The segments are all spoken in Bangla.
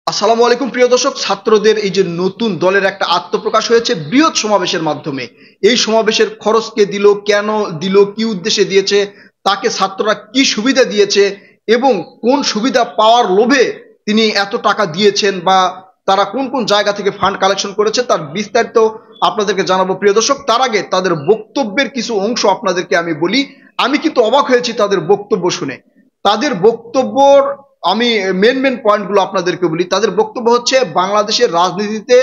আসসালামু আলাইকুম প্রিয় দর্শক, ছাত্রদের এই যে নতুন দলের একটা আত্মপ্রকাশ হয়েছে বৃহৎ সমাবেশের মাধ্যমে। এই সমাবেশের খরচ কে দিল, কেন দিল, কি উদ্দেশ্যে দিয়েছে, তাকে ছাত্ররা কি সুবিধা দিয়েছে এবং কোন সুবিধা পাওয়ার লোভে তিনি এত টাকা দিয়েছেন, বা তারা কোন কোন জায়গা থেকে ফান্ড কালেকশন করেছে, তার বিস্তারিত আপনাদেরকে জানাবো প্রিয় দর্শক। তার আগে তাদের বক্তব্যের কিছু অংশ আপনাদেরকে আমি বলি। আমি কিন্তু অবাক হয়েছি তাদের বক্তব্য শুনে। তাদের বক্তব্যর আমি মেন মেন পয়েন্টগুলো আপনাদেরকে বলি। তাদের বক্তব্য হচ্ছে, বাংলাদেশের রাজনীতিতে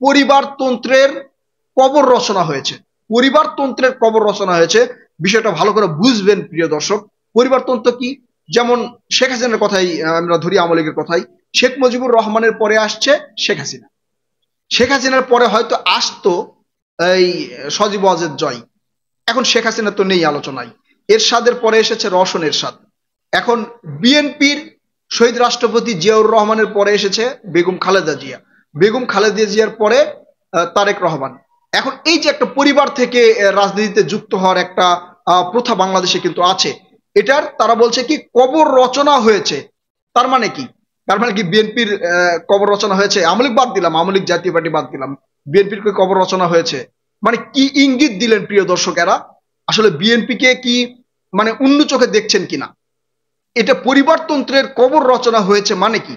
পরিবারতন্ত্রের কবর রচনা হয়েছে। পরিবারতন্ত্রের কবর রচনা হয়েছে, বিষয়টা ভালো করে বুঝবেন প্রিয় দর্শক। পরিবারতন্ত্র কি? যেমন শেখ হাসিনার কথাই আমরা ধরি, আওয়ামী লীগের কথাই। শেখ মুজিবুর রহমানের পরে আসছে শেখ হাসিনা। শেখ হাসিনার পরে হয়তো আসতো এই সজীব ওয়াজেদ জয়। এখন শেখ হাসিনা তো নেই আলোচনায়। এরশাদের পরে এসেছে রওশন এরশাদ। এখন বিএনপির শহীদ রাষ্ট্রপতি জিয়াউর রহমানের পরে এসেছে বেগম খালেদা জিয়া। বেগম খালেদা জিয়ার পরে তারেক রহমান। এখন এই যে একটা পরিবার থেকে রাজনীতিতে যুক্ত হওয়ার একটা প্রথা বাংলাদেশে কিন্তু আছে। এটার তারা বলছে কি কবর রচনা হয়েছে। তার মানে কি? তার মানে কি বিএনপির কবর রচনা হয়েছে? আওয়ামী লীগ বাদ দিলাম, আওয়ামী লীগ জাতীয় পার্টি বাদ দিলাম, বিএনপির কবর রচনা হয়েছে মানে কি ইঙ্গিত দিলেন প্রিয় দর্শকেরা? আসলে বিএনপি কে কি মানে অন্য চোখে দেখছেন কিনা? এটা পরিবারতন্ত্রের কবর রচনা হয়েছে মানে কি?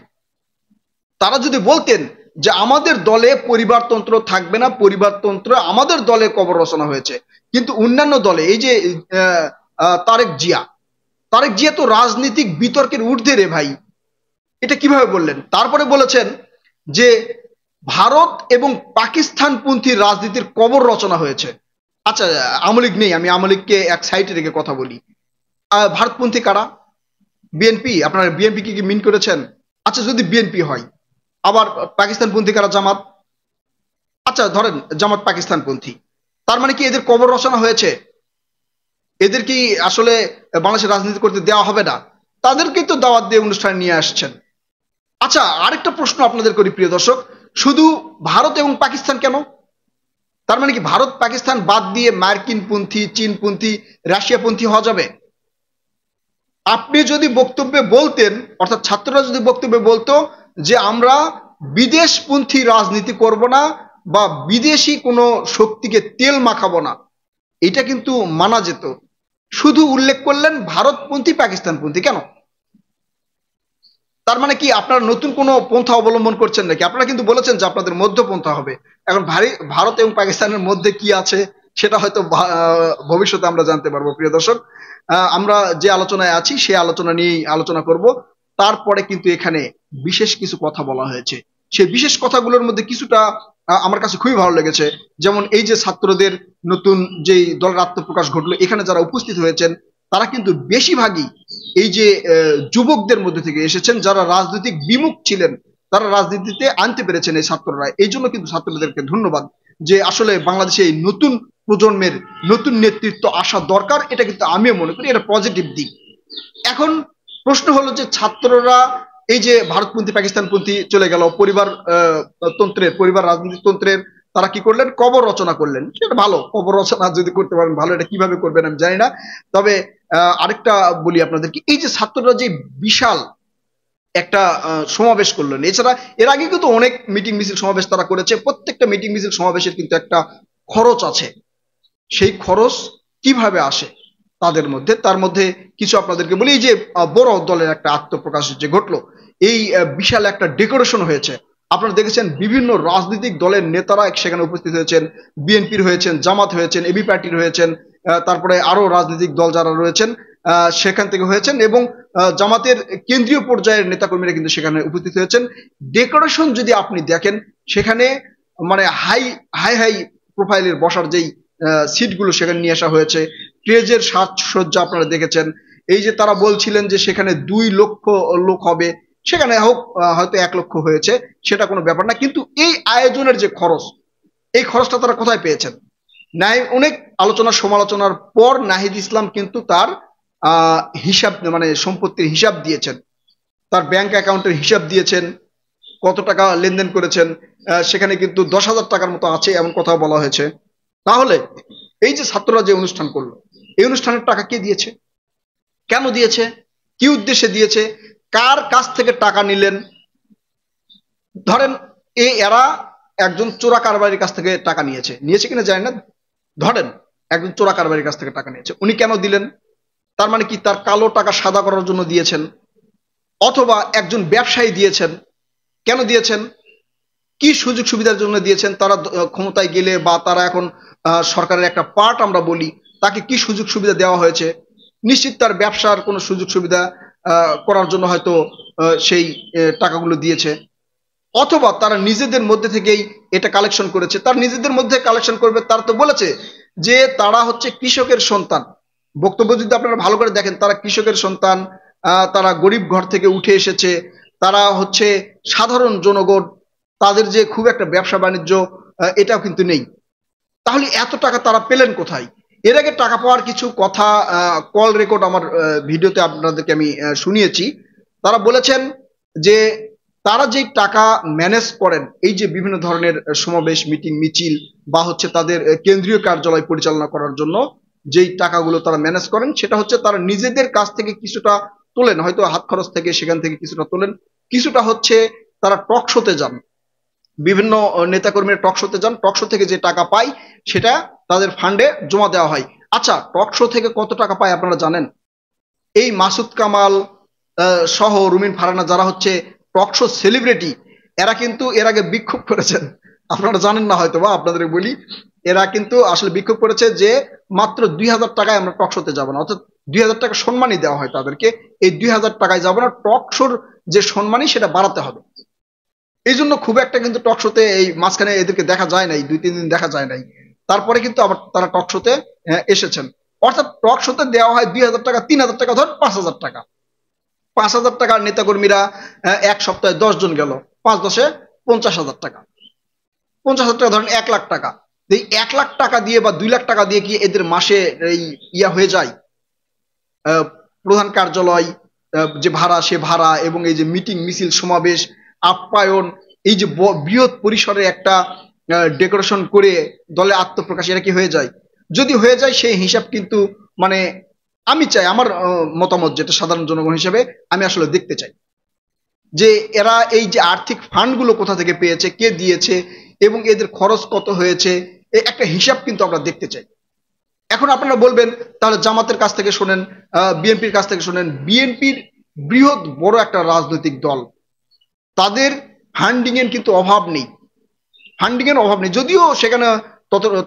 তারা যদি বলতেন যে আমাদের দলে পরিবারতন্ত্র থাকবে না, পরিবারতন্ত্র আমাদের দলে কবর রচনা হয়েছে, কিন্তু অন্যান্য দলে এই যে তারেক জিয়া, তারেক জিয়া তো রাজনীতিক বিতর্কের ঊর্ধ্বে রে ভাই। এটা কিভাবে বললেন? তারপরে বলেছেন যে ভারত এবং পাকিস্তানপন্থী রাজনীতির কবর রচনা হয়েছে। আচ্ছা, আওয়ামী লীগ নেই, আমি আওয়ামী লীগকে এক সাইডে রেখে কথা বলি। ভারতপন্থী কারা? বিএনপি। আপনারা বিএনপি কি মিন করেছেন? আচ্ছা, যদি বিএনপি হয়, আবার পাকিস্তানপন্থী কারা? জামাত। আচ্ছা, ধরেন জামাত পাকিস্তানপন্থী। তার মানে কি এদের কবর রচনা হয়েছে? এদের কি আসলে বাংলাদেশের রাজনীতি করতে দেওয়া হবে না? তাদেরকেই তো দাওয়াত দিয়ে অনুষ্ঠানে নিয়ে আসছেন। আচ্ছা, আরেকটা প্রশ্ন আপনাদের করি প্রিয় দর্শক, শুধু ভারত এবং পাকিস্তান কেন? তার মানে কি ভারত পাকিস্তান বাদ দিয়ে মার্কিনপন্থী, চীনপন্থী, রাশিয়াপন্থী হওয়া যাবে? আপনি যদি বক্তব্যে বলতেন, অর্থাৎ ছাত্ররা যদি বক্তব্যে বলতো যে আমরা বিদেশপন্থী রাজনীতি করব না, বা বিদেশি কোনো শক্তিকে তেল মাখাবো না, এটা কিন্তু মানা যেত। শুধু উল্লেখ করলেন ভারতপন্থী পাকিস্তানপন্থী কেন? তার মানে কি আপনারা নতুন কোনো পন্থা অবলম্বন করছেন নাকি? আপনারা কিন্তু বলেছেন যে আপনাদের মধ্যপন্থা হবে। এখন ভারত এবং পাকিস্তানের মধ্যে কি আছে সেটা হয়তো ভবিষ্যতে আমরা জানতে পারবো প্রিয় দর্শক। আমরা যে আলোচনায় আছি সেই আলোচনা নিয়েই আলোচনা করব। তারপরে কিন্তু এখানে বিশেষ কিছু কথা বলা হয়েছে। সেই বিশেষ কথাগুলোর মধ্যে কিছুটা আমার কাছে খুবই ভালো লেগেছে। যেমন এই যে ছাত্রদের নতুন যেই দলের আত্মপ্রকাশ ঘটলো, এখানে যারা উপস্থিত হয়েছেন তারা কিন্তু বেশিরভাগই এই যে যুবকদের মধ্যে থেকে এসেছেন, যারা রাজনৈতিক বিমুখ ছিলেন, তারা রাজনীতিতে আনতে পেরেছেন এই ছাত্ররা। এই জন্য কিন্তু ছাত্রদেরকে ধন্যবাদ, যে আসলে বাংলাদেশে এই নতুন প্রজন্মের নতুন নেতৃত্ব আসা দরকার। এটা কিন্তু আমিও মনে করি এটা পজিটিভ দিক। এখন প্রশ্ন হলো যে ছাত্ররা এই যে ভারতপন্থী পাকিস্তানপন্থী চলে গেল, পরিবার রাজনীতিতন্ত্রের তারা কি করলেন? কবর রচনা করলেন। সেটা ভালো, কবর রচনা যদি করতে পারেন ভালো। এটা কিভাবে করবেন আমি জানি না। তবে আরেকটা বলি আপনাদেরকে, এই যে ছাত্ররা যে বিশাল একটা সমাবেশ করলেন, এছাড়া এর আগে কিন্তু অনেক মিটিং মিছিল সমাবেশ তারা করেছে। প্রত্যেকটা মিটিং মিছিল সমাবেশের কিন্তু একটা খরচ আছে। সেই খরচ কিভাবে আসে তাদের মধ্যে? তার মধ্যে কিছু আপনাদেরকে বলি। এই যে বড় দলের একটা আত্মপ্রকাশ যে ঘটলো, এই বিশাল একটা ডেকোরেশন হয়েছে। আপনারা দেখেছেন বিভিন্ন রাজনৈতিক দলের নেতারা সেখানে উপস্থিত হয়েছেন। বিএনপির হয়েছেন, জামাত হয়েছেন, এবি পার্টির হয়েছেন, তারপরে আরো রাজনৈতিক দল যারা রয়েছেন সেখান থেকে হয়েছেন, এবং জামাতের কেন্দ্রীয় পর্যায়ের নেতাকর্মীরা কিন্তু সেখানে উপস্থিত হয়েছেন। ডেকোরেশন যদি আপনি দেখেন, সেখানে মানে হাই হাই হাই প্রোফাইলের বসার যেই সিটগুলো সেখানে নিয়ে আসা হয়েছে। স্টেজের সাজসজ্জা আপনারা দেখেছেন। এই যে তারা বলছিলেন যে সেখানে 2 লক্ষ লোক হবে, সেখানে হোক হয়তো 1 লক্ষ হয়েছে, সেটা কোনো ব্যাপার না। কিন্তু এই আয়োজনের যে খরচ, এই খরচটা তারা কোথায় পেয়েছেন? অনেক আলোচনা সমালোচনার পর নাহিদ ইসলাম কিন্তু তার হিসাব, মানে সম্পত্তির হিসাব দিয়েছেন, তার ব্যাংক অ্যাকাউন্টের হিসাব দিয়েছেন, কত টাকা লেনদেন করেছেন। সেখানে কিন্তু 10,000 টাকার মতো আছে এমন কথা বলা হয়েছে। তাহলে এই যে ছাত্ররা যে অনুষ্ঠান করলো, এই অনুষ্ঠানের টাকা কে দিয়েছে? কেন দিয়েছে? কি উদ্দেশ্যে দিয়েছে? কার কাছ থেকে টাকা নিলেন? ধরেন এরা একজন চোরা কারবারির কাছ থেকে টাকা নিয়েছে, কিনা জানি না, ধরেন একজন চোরা কারবারির কাছ থেকে টাকা নিয়েছে, উনি কেন দিলেন? তার মানে কি তার কালো টাকা সাদা করার জন্য দিয়েছেন, অথবা একজন ব্যবসায়ী দিয়েছেন, কেন দিয়েছেন, কি সুযোগ সুবিধার জন্য দিয়েছেন, তারা ক্ষমতায় গেলে বা তারা এখন সরকারের একটা পার্ট আমরা বলি, তাকে কি সুযোগ সুবিধা দেওয়া হয়েছে? নিশ্চিত তার ব্যবসার কোনো সুযোগ সুবিধা করার জন্য হয়তো সেই টাকাগুলো দিয়েছে, অথবা তারা নিজেদের মধ্যে থেকেই এটা কালেকশন করেছে। তার নিজেদের মধ্যে কালেকশন করবে, তারা তো বলেছে যে তারা হচ্ছে কৃষকের সন্তান। বক্তব্য যদি আপনারা ভালো করে দেখেন, তারা কৃষকের সন্তান, তারা গরিব ঘর থেকে উঠে এসেছে, তারা হচ্ছে সাধারণ জনগণ, তাদের যে খুব একটা ব্যবসা বাণিজ্য এটাও কিন্তু নেই। তাহলে এত টাকা তারা পেলেন কোথায়? এর আগে টাকা পাওয়ার কিছু কথা কল রেকর্ড আমার ভিডিওতে আপনাদেরকে আমি শুনিয়েছি। তারা বলেছেন যে তারা যেই টাকা ম্যানেজ করেন, এই যে বিভিন্ন ধরনের সমাবেশ, মিটিং, মিছিল বা হচ্ছে তাদের কেন্দ্রীয় কার্যালয় পরিচালনা করার জন্য যেই টাকাগুলো তারা ম্যানেজ করেন, সেটা হচ্ছে তারা নিজেদের কাছ থেকে কিছুটা তোলেন, হয়তো হাত খরচ থেকে সেখান থেকে কিছুটা তোলেন, কিছুটা হচ্ছে তারা টক শোতে যান, বিভিন্ন নেতাকর্মীরা টক শোতে যান, টক শো থেকে যে টাকা পায় সেটা তাদের ফান্ডে জমা দেওয়া হয়। আচ্ছা, টক শো থেকে কত টাকা পায় আপনারা জানেন? এই মাসুদ কামাল সহ রুমিন ফারহানা, যারা হচ্ছে টক শো সেলিব্রিটি, এরা কিন্তু এর আগে বিক্ষোভ করেছেন, আপনারা জানেন না হয়তো, বা আপনাদের বলি, এরা কিন্তু আসলে বিক্ষোভ করেছে যে মাত্র 2000 টাকায় আমরা টক শোতে যাবো না, অর্থাৎ 2000 টাকা সম্মানই দেওয়া হয় তাদেরকে, এই 2000 টাকায় যাবো না, টক শোর যে সম্মানই সেটা বাড়াতে হবে। এই জন্য খুব একটা কিন্তু টক শোতে এই মাঝখানে এদেরকে দেখা যায় নাই, 2-3 দিন দেখা যায় নাই, তারপরে কিন্তু আবার তারা টক শোতে এসেছেন। অর্থাৎ টক শোতে দেওয়া হয় 2000 টাকা, 3000 টাকা, ধর 5000 টাকা। 5000 টাকার নেতাকর্মীরা এক সপ্তাহে 10 জন গেল, 5-10-এ 50,000 টাকা, 50,000 টাকা ধরেন 1 লাখ টাকা। এই 1 লাখ টাকা দিয়ে বা 2 লাখ টাকা দিয়ে কি এদের মাসে এই ইয়া হয়ে যায়? প্রধান কার্যালয় যে ভাড়া, সে ভাড়া, এবং এই যে মিটিং, মিছিল, সমাবেশ, আপ্যায়ন, এই যে বৃহৎ পরিসরে একটা ডেকোরেশন করে দলে আত্মপ্রকাশ, এরা কি হয়ে যায়? যদি হয়ে যায় সেই হিসাব কিন্তু, মানে আমি চাই, আমার মতামত যেটা সাধারণ জনগণ হিসেবে আমি আসলে দেখতে চাই যে এরা এই যে আর্থিক ফান্ডগুলো কোথা থেকে পেয়েছে, কে দিয়েছে, এবং এদের খরচ কত হয়েছে, একটা হিসাব কিন্তু আমরা দেখতে চাই। এখন আপনারা বলবেন তাহলে জামাতের কাছ থেকে শোনেন, বিএনপির কাছ থেকে শোনেন। বিএনপির বৃহৎ বড় একটা রাজনৈতিক দল, তাদের ফান্ডিং এর কিন্তু অভাব নেই, যদিও সেখানে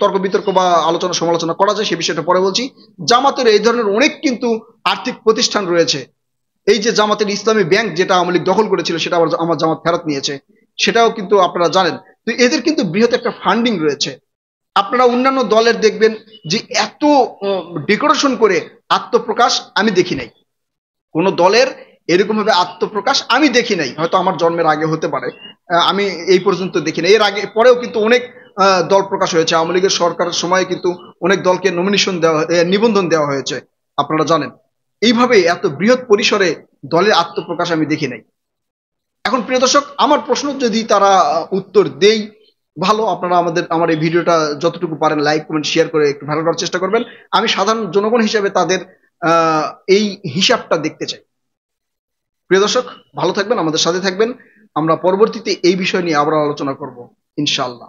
তর্ক বিতর্ক বা আলোচনা সমালোচনা করা যায়, সে বিষয়টা পরে বলছি। জামাতের এই ধরনের অনেক কিন্তু আর্থিক প্রতিষ্ঠান রয়েছে। এই যে জামাতের ইসলামী ব্যাংক, যেটা আওয়ামী লীগ দখল করেছিল, সেটা আবার আমার জামাত ফেরত নিয়েছে, সেটাও কিন্তু আপনারা জানেন। তো এদের কিন্তু বৃহৎ একটা ফান্ডিং রয়েছে। আপনারা অন্যান্য দলের দেখবেন যে এত ডেকোরেশন করে আত্মপ্রকাশ আমি দেখি নাই, কোন দলের এরকম ভাবে আত্মপ্রকাশ আমি দেখি নাই, হয়তো আমার জন্মের আগে হতে পারে, আমি এই পর্যন্ত দেখি নাই। এর আগে পরেও কিন্তু অনেক দল প্রকাশ হয়েছে, আওয়ামী লীগের সরকারের সময় কিন্তু অনেক দলকে নমিনেশন দেওয়া, নিবন্ধন দেওয়া হয়েছে, আপনারা জানেন। এইভাবে এত বৃহৎ পরিসরে দলের আত্মপ্রকাশ আমি দেখি নাই। এখন প্রিয় দর্শক, আমার প্রশ্ন যদি তারা উত্তর দেই, ভালো, আপনারা আমার এই ভিডিওটা যতটুকু পারেন লাইক, কমেন্ট, শেয়ার করে একটু ভালো করার চেষ্টা করবেন। আমি সাধারণ জনগণ হিসেবে তাদের এই হিসাবটা দেখতে চাই। প্রিয় দর্শক, ভালো থাকবেন, আমাদের সাথে থাকবেন, আমরা পরবর্তীতে এই বিষয় নিয়ে আবার আলোচনা করব ইনশাআল্লাহ।